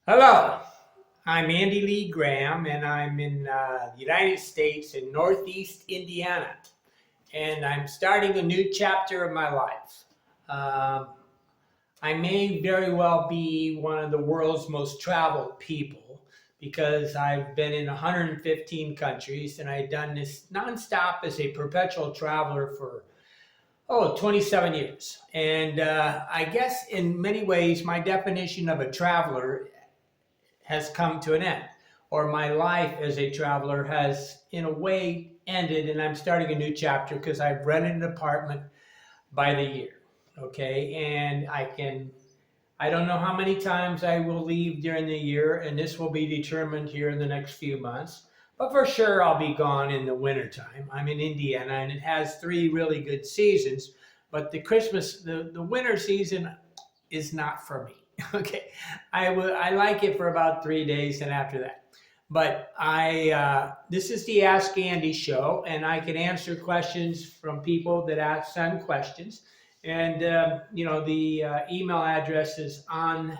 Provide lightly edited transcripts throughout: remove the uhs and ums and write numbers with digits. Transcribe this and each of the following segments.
Hello, I'm Andy Lee Graham, and I'm in the United States in Northeast Indiana, and I'm starting a new chapter of my life. Um, I may very well be one of the world's most traveled people because I've been in 115 countries, and I've done this nonstop as a perpetual traveler for 27 years. And I guess in many ways, my definition of a traveler has come to an end, or my life as a traveler has, in a way, ended, and I'm starting a new chapter because I've rented an apartment by the year. Okay, and I don't know how many times I will leave during the year, and this will be determined here in the next few months. But for sure, I'll be gone in the wintertime. I'm in Indiana, and it has three really good seasons. But the winter season is not for me. Okay, I like it for about 3 days, and after that. But this is the Ask Andy show, and I can answer questions from people that send questions. And the email address is on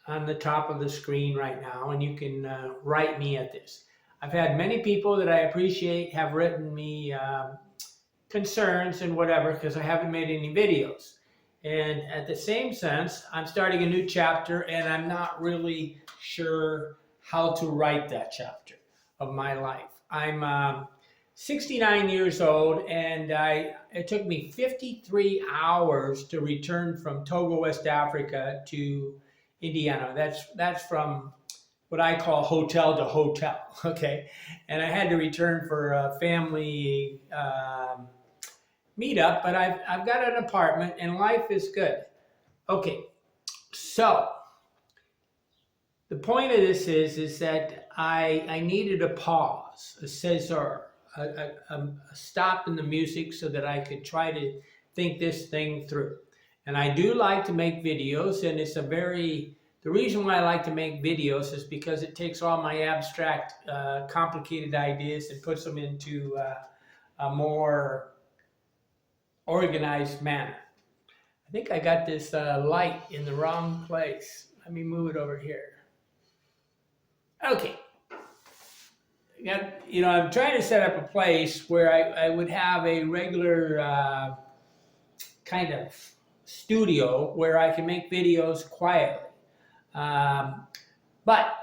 the top of the screen right now, and you can write me at this. I've had many people that I appreciate have written me concerns and whatever because I haven't made any videos. And at the same sense, I'm starting a new chapter, and I'm not really sure how to write that chapter of my life. I'm 69 years old, and it took me 53 hours to return from Togo, West Africa to Indiana. That's from what I call hotel to hotel, okay? And I had to return for a family meetup, but I've got an apartment, and life is good. Okay, so the point of this is that I needed a pause, a césar, a stop in the music so that I could try to think this thing through. And I do like to make videos, and the reason why I like to make videos is because it takes all my abstract, complicated ideas and puts them into a more organized manner. I think I got this light in the wrong place. Let me move it over here. Okay. I'm trying to set up a place where I would have a regular kind of studio where I can make videos quietly. But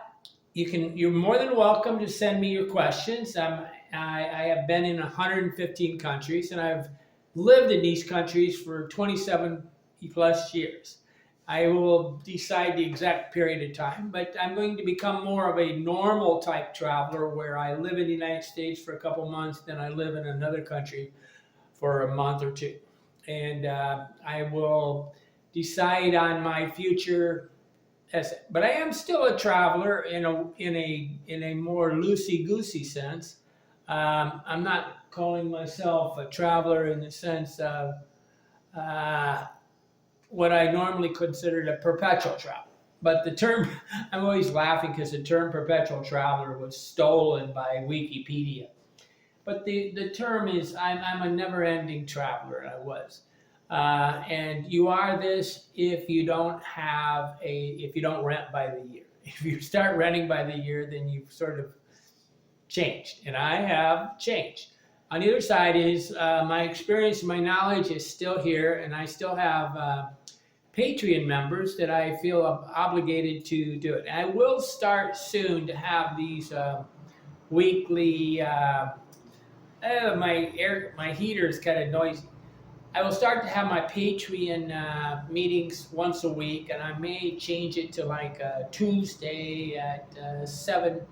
you're more than welcome to send me your questions. I have been in 115 countries, and I've lived in these countries for 27 plus years. I will decide the exact period of time, but I'm going to become more of a normal type traveler where I live in the United States for a couple months, then I live in another country for a month or two. And I will decide on my future. But I am still a traveler in a more loosey-goosey sense. I'm not calling myself a traveler in the sense of what I normally considered a perpetual traveler. But the term, I'm always laughing because the term perpetual traveler was stolen by Wikipedia. But the term is, I'm a never-ending traveler, and I was. And you are this if you don't rent by the year. If you start renting by the year, then you've sort of changed, and I have changed. On the other side is my experience, my knowledge is still here, and I still have Patreon members that I feel obligated to do it. And I will start soon to have these weekly. My heater is kind of noisy. I will start to have my Patreon meetings once a week, and I may change it to like a Tuesday at 7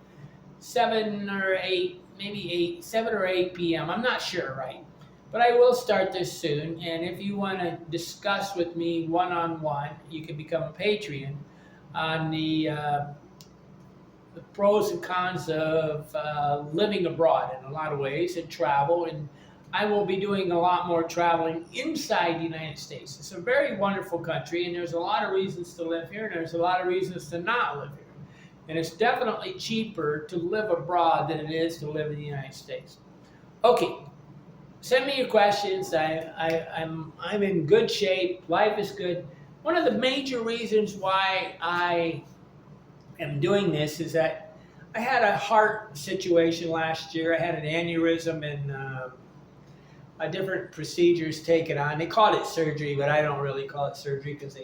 or 8, maybe 7 or 8 p.m. I'm not sure, right? But I will start this soon, and if you want to discuss with me one-on-one, you can become a Patreon on the pros and cons of living abroad in a lot of ways and travel. And I will be doing a lot more traveling inside the United States. It's a very wonderful country, and there's a lot of reasons to live here, and there's a lot of reasons to not live here. And it's definitely cheaper to live abroad than it is to live in the United States. Okay, send me your questions. I'm in good shape. Life is good. One of the major reasons why I am doing this is that I had a heart situation last year. I had an aneurysm and different procedures taken on. They called it surgery, but I don't really call it surgery because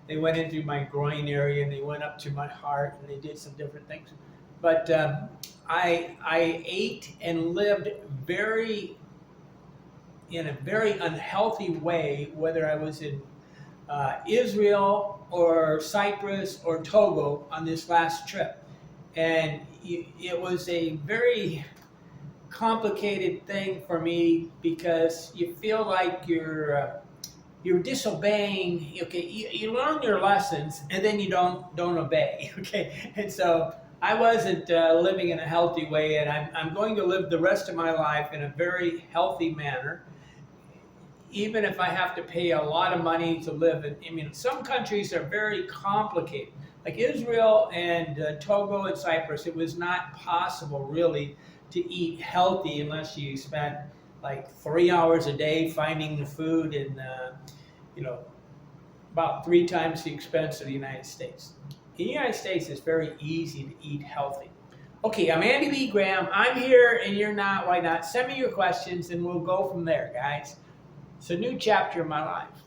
they went in through my groin area and they went up to my heart and they did some different things. But I ate and lived in a very unhealthy way, whether I was in Israel or Cyprus or Togo on this last trip. And it was a very complicated thing for me because you feel like you're disobeying. Okay, you learn your lessons and then you don't obey. Okay, and so I wasn't living in a healthy way, and I'm going to live the rest of my life in a very healthy manner, even if I have to pay a lot of money to live in. I mean, some countries are very complicated, like Israel and Togo and Cyprus. It was not possible really to eat healthy unless you spent like 3 hours a day finding the food, and about 3 times the expense of the United States. In the United States, it's very easy to eat healthy. Okay, I'm Andy Lee Graham. I'm here and you're not. Why not? Send me your questions and we'll go from there, guys. It's a new chapter in my life.